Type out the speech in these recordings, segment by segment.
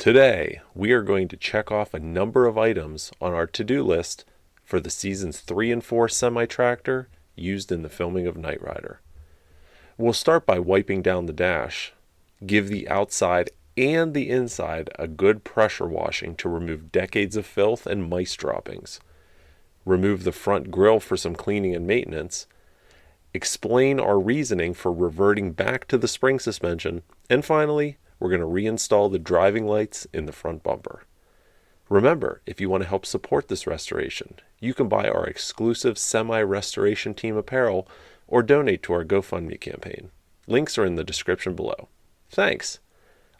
Today, we are going to check off a number of items on our to-do list for the Seasons 3 and 4 semi-tractor used in the filming of Knight Rider. We'll start by wiping down the dash, give the outside and the inside a good pressure washing to remove decades of filth and mice droppings, remove the front grille for some cleaning and maintenance, explain our reasoning for reverting back to the spring suspension, and finally, we're going to reinstall the driving lights in the front bumper. Remember, if you want to help support this restoration, you can buy our exclusive semi-restoration team apparel or donate to our GoFundMe campaign. Links are in the description below. Thanks.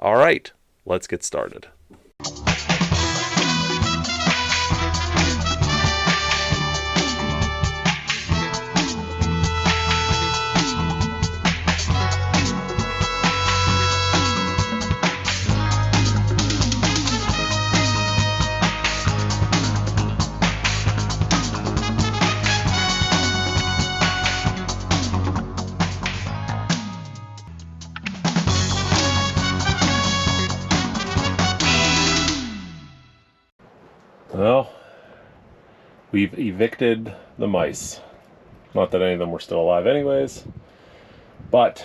All right, let's get started. Well, we've evicted the mice. Not that any of them were still alive anyways, but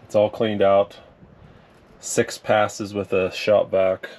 it's all cleaned out. 6 passes with a shop vac,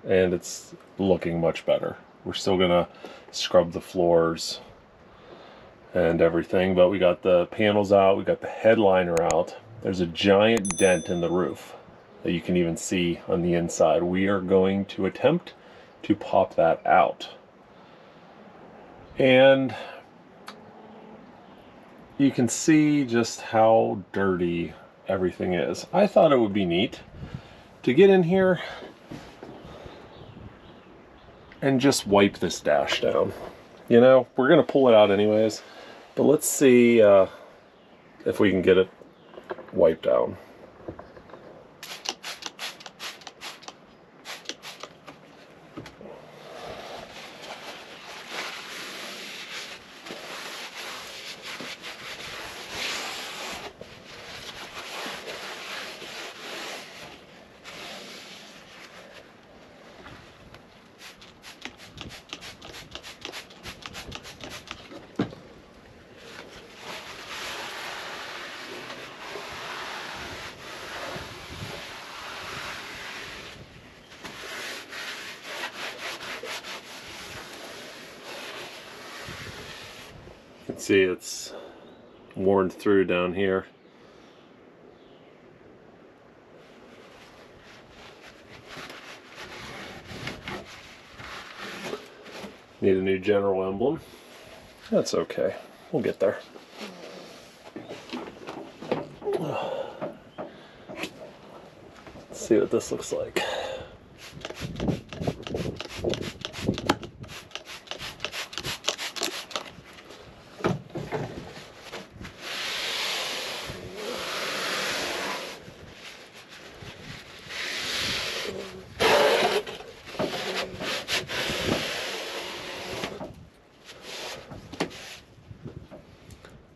and it's looking much better. We're still gonna scrub the floors and everything, but we got the panels out, we got the headliner out. There's a giant dent in the roof that you can even see on the inside. We are going to attempt to pop that out. And you can see just how dirty everything is. I thought it would be neat to get in here and just wipe this dash down. You know, we're gonna pull it out anyways, but let's see if we can get it wiped down. You can see it's worn through down here. Need a new general emblem. That's okay. We'll get there. Let's see what this looks like.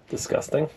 Disgusting.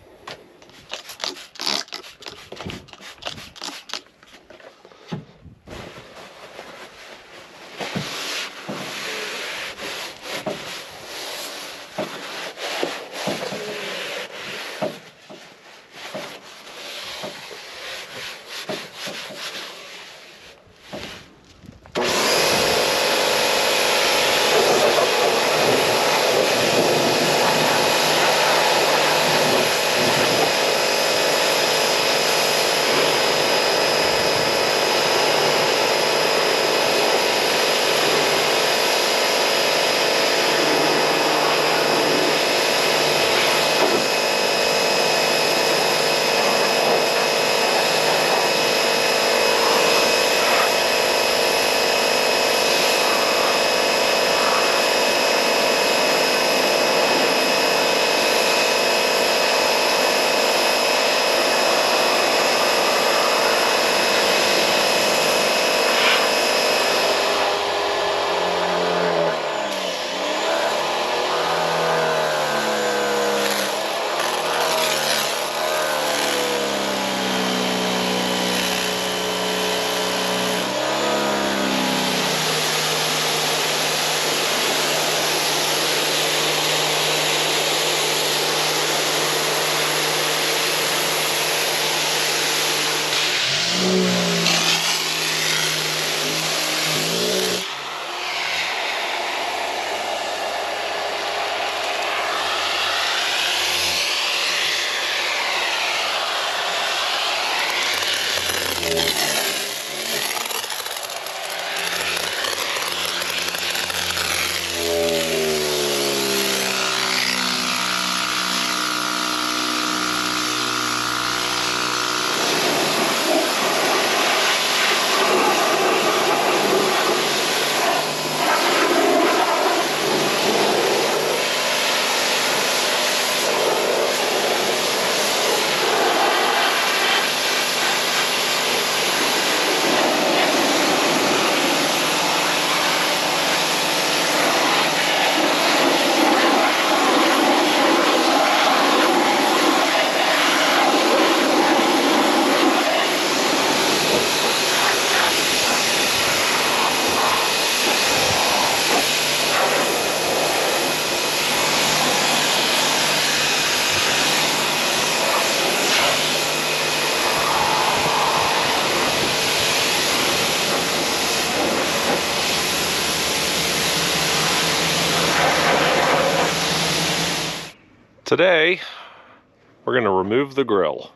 Today, we're going to remove the grill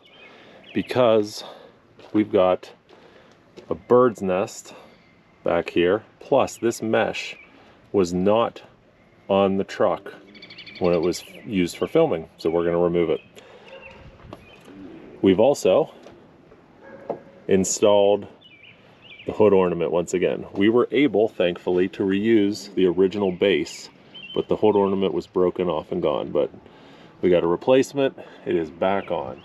because we've got a bird's nest back here. Plus, this mesh was not on the truck when it was used for filming, so we're going to remove it. We've also installed the hood ornament once again. We were able, thankfully, to reuse the original base, but the hood ornament was broken off and gone. But we got a replacement. It is back on.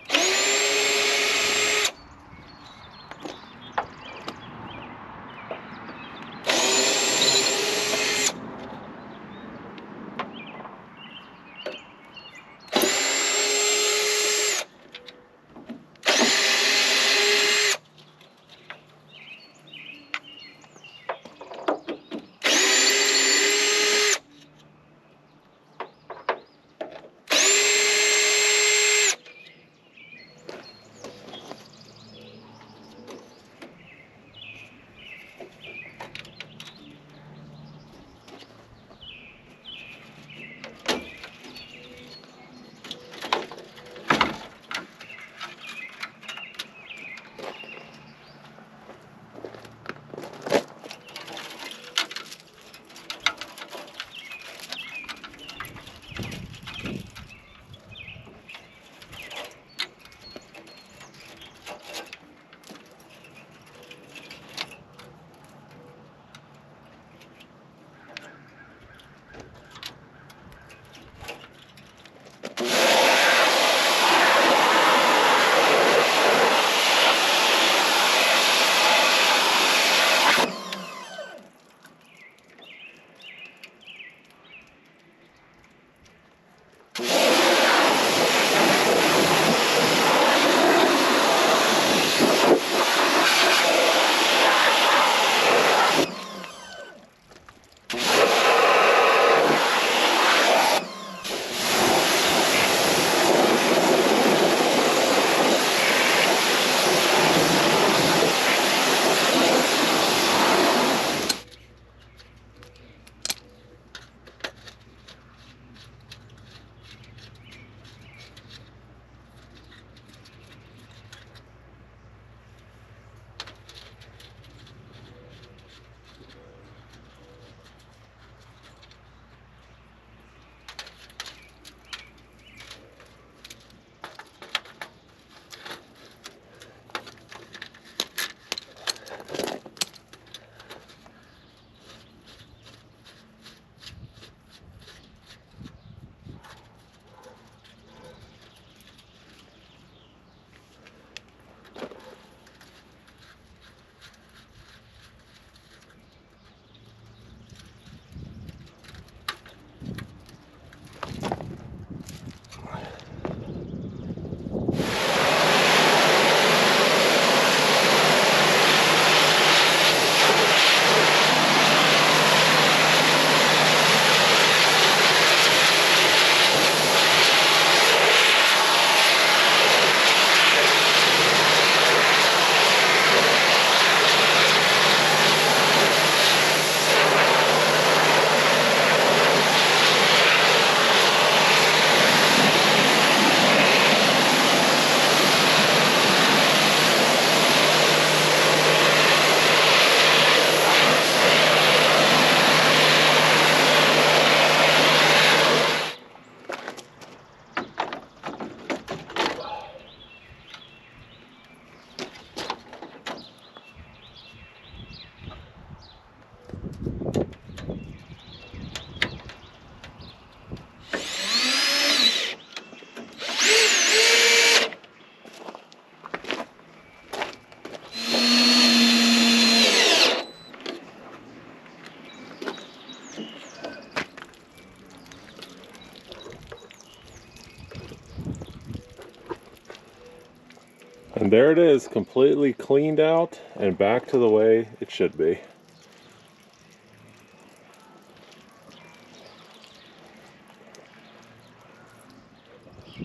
And there it is, completely cleaned out and back to the way it should be.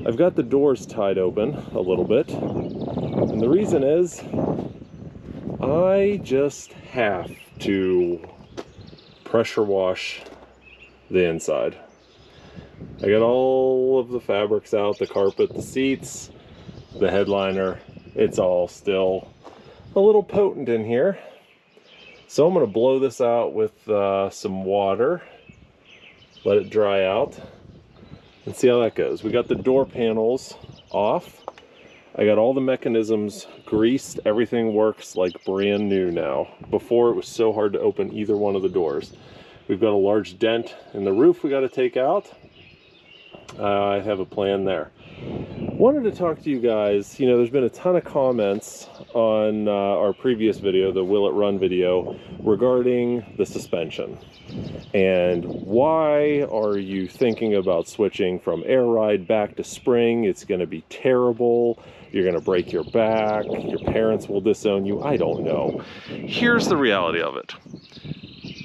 I've got the doors tied open a little bit, and the reason is I just have to pressure wash the inside. I got all of the fabrics out, the carpet, the seats, the headliner. It's all still a little potent in here. So I'm going to blow this out with some water, let it dry out, and see how that goes. We got the door panels off. I got all the mechanisms greased. Everything works like brand new now. Before, it was so hard to open either one of the doors. We've got a large dent in the roof we got to take out. I have a plan there. Wanted to talk to you guys. You know, there's been a ton of comments on our previous video, the Will It Run video, regarding the suspension. And why are you thinking about switching from air ride back to spring? It's going to be terrible. You're going to break your back. Your parents will disown you. I don't know. Here's the reality of it.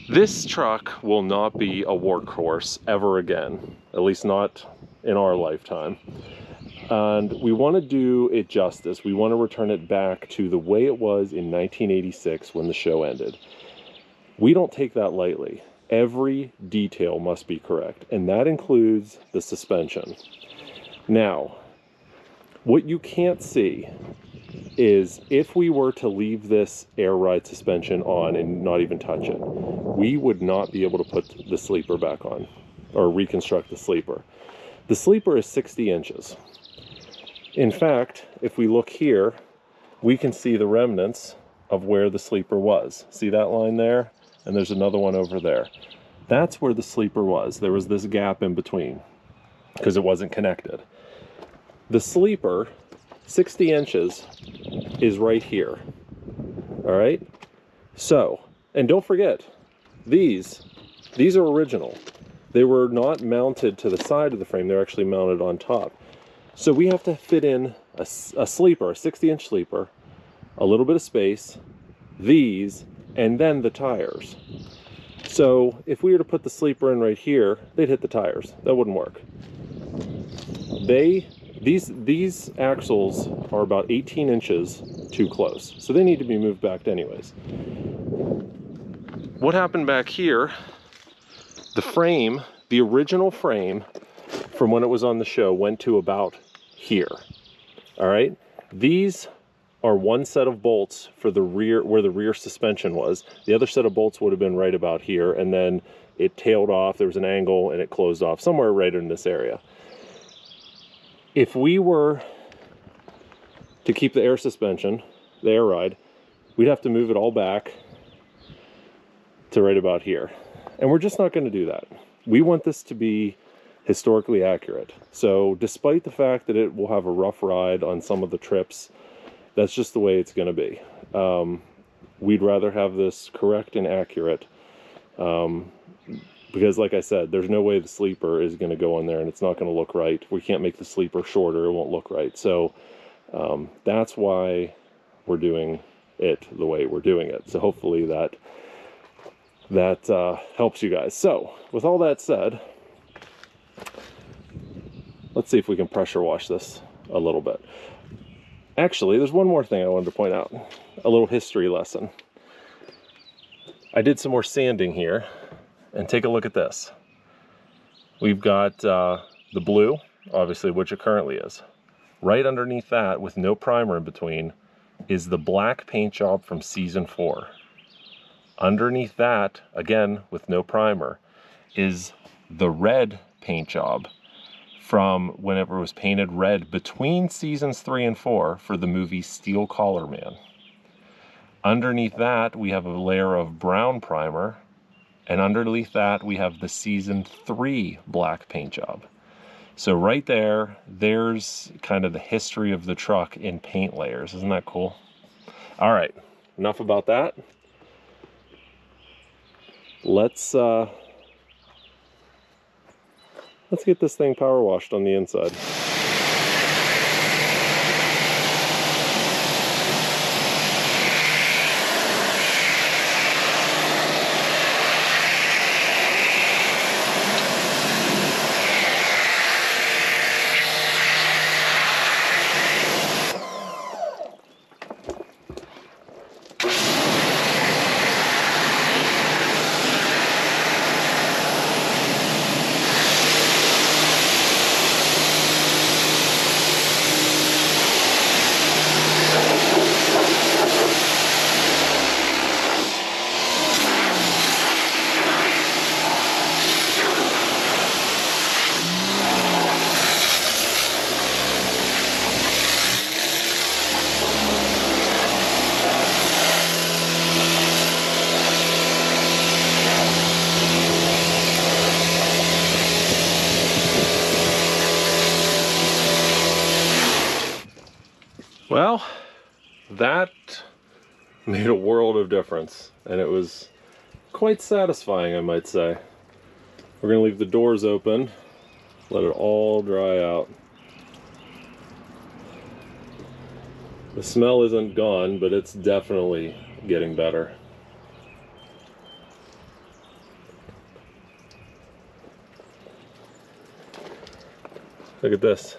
This truck will not be a workhorse ever again, at least not in our lifetime. And we want to do it justice. We want to return it back to the way it was in 1986 when the show ended. We don't take that lightly. Every detail must be correct, and that includes the suspension. Now, what you can't see is if we were to leave this air ride suspension on and not even touch it, we would not be able to put the sleeper back on or reconstruct the sleeper. The sleeper is 60 inches. In fact, if we look here, we can see the remnants of where the sleeper was. See that line there? And there's another one over there. That's where the sleeper was. There was this gap in between because it wasn't connected. The sleeper, 60 inches, is right here. All right? So, and don't forget, these are original. They were not mounted to the side of the frame. They're actually mounted on top. So we have to fit in a sleeper, a 60-inch sleeper, a little bit of space, these, and then the tires. So if we were to put the sleeper in right here, they'd hit the tires. That wouldn't work. These axles are about 18 inches too close, so they need to be moved back anyways. What happened back here, the frame, the original frame from when it was on the show went to about here. All right? These are one set of bolts for the rear, where the rear suspension was. The other set of bolts would have been right about here, and then it tailed off. There was an angle and it closed off somewhere right in this area. If we were to keep the air suspension, the air ride, we'd have to move it all back to right about here. And we're just not going to do that. We want this to be historically accurate. So despite the fact that it will have a rough ride on some of the trips, that's just the way it's going to be. We'd rather have this correct and accurate. Because like I said, there's no way the sleeper is going to go on there and it's not going to look right. We can't make the sleeper shorter. It won't look right. So that's why we're doing it the way we're doing it. So hopefully that helps you guys. So with all that said, let's see if we can pressure wash this a little bit. Actually, there's one more thing I wanted to point out. A little history lesson. I did some more sanding here. And take a look at this. We've got the blue, obviously, which it currently is. Right underneath that, with no primer in between, is the black paint job from season 4. Underneath that, again, with no primer, is the red paint job from whenever it was painted red between seasons 3 and 4 for the movie Steel Collar Man. Underneath that, we have a layer of brown primer. And underneath that, we have the season 3 black paint job. So right there, there's kind of the history of the truck in paint layers. Isn't that cool? All right, enough about that. Let's get this thing power washed on the inside. that made a world of difference, and it was quite satisfying, I might say. We're going to leave the doors open, let it all dry out. The smell isn't gone, but it's definitely getting better. Look at this.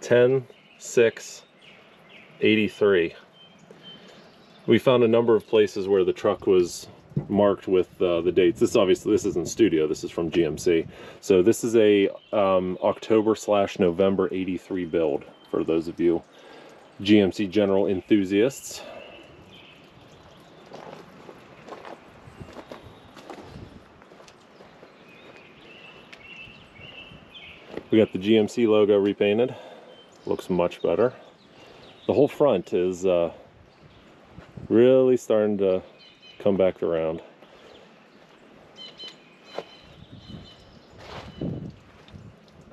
10/6/83. We found a number of places where the truck was marked with the dates. This isn't studio, this is from GMC. So this is a October/November 83 build for those of you GMC general enthusiasts. We got the GMC logo repainted. Looks much better. The whole front is really starting to come back around.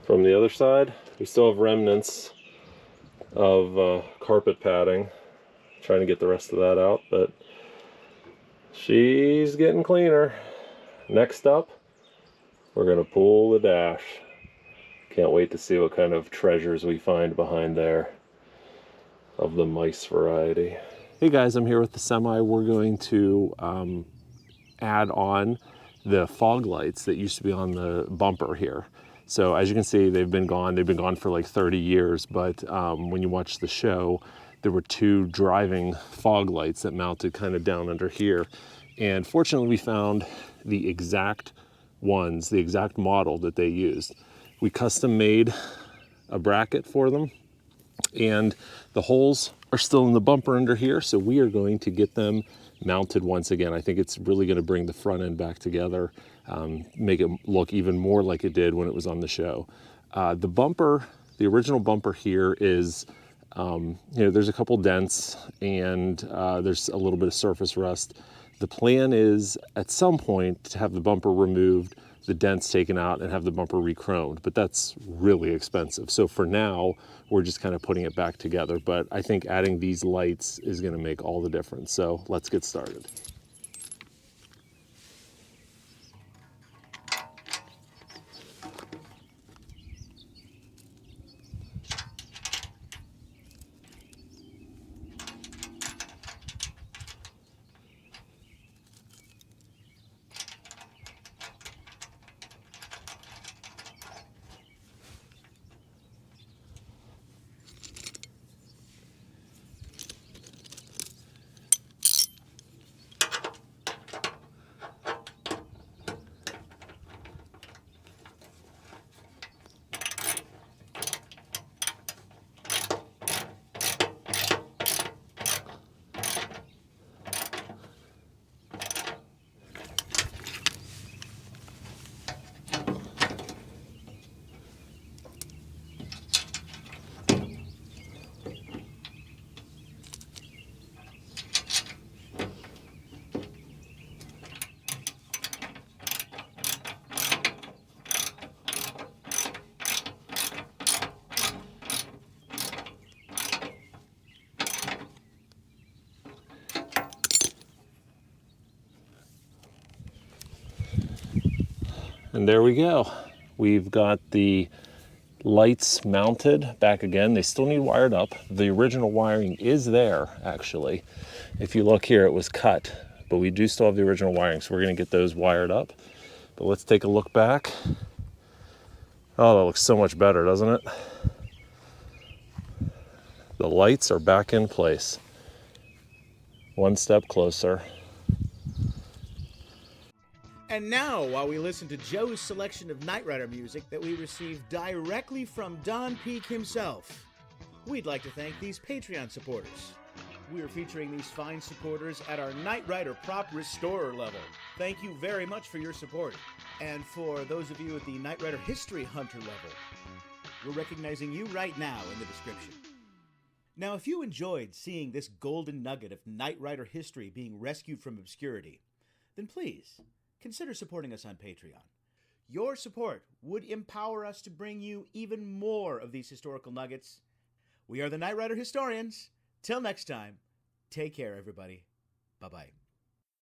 From the other side, we still have remnants of carpet padding. Trying to get the rest of that out, but she's getting cleaner. Next up, we're gonna pull the dash. Can't wait to see what kind of treasures we find behind there of the mice variety. Hey guys, I'm here with the semi. We're going to add on the fog lights that used to be on the bumper here. So as you can see, they've been gone. They've been gone for like 30 years, but when you watch the show, there were two driving fog lights that mounted kind of down under here. And fortunately, we found the exact ones, the exact model that they used. We custom made a bracket for them, and the holes are still in the bumper under here, so we are going to get them mounted once again. I think it's really going to bring the front end back together, make it look even more like it did when it was on the show. The bumper, the original bumper here is, there's a couple dents and there's a little bit of surface rust. The plan is at some point to have the bumper removed, the dents taken out, and have the bumper re-chromed, but that's really expensive. So for now, we're just kind of putting it back together, but I think adding these lights is gonna make all the difference. So let's get started. And there we go. We've got the lights mounted back again. They still need wired up. The original wiring is there, actually. If you look here, it was cut, but we do still have the original wiring, so we're gonna get those wired up. But let's take a look back. Oh, that looks so much better, doesn't it? The lights are back in place. One step closer. And now, while we listen to Joe's selection of Knight Rider music that we received directly from Don Peake himself, we'd like to thank these Patreon supporters. We are featuring these fine supporters at our Knight Rider Prop Restorer level. Thank you very much for your support. And for those of you at the Knight Rider History Hunter level, we're recognizing you right now in the description. Now, if you enjoyed seeing this golden nugget of Knight Rider history being rescued from obscurity, then please consider supporting us on Patreon. Your support would empower us to bring you even more of these historical nuggets. We are the Knight Rider Historians. Till next time, Take care, everybody. Bye-bye.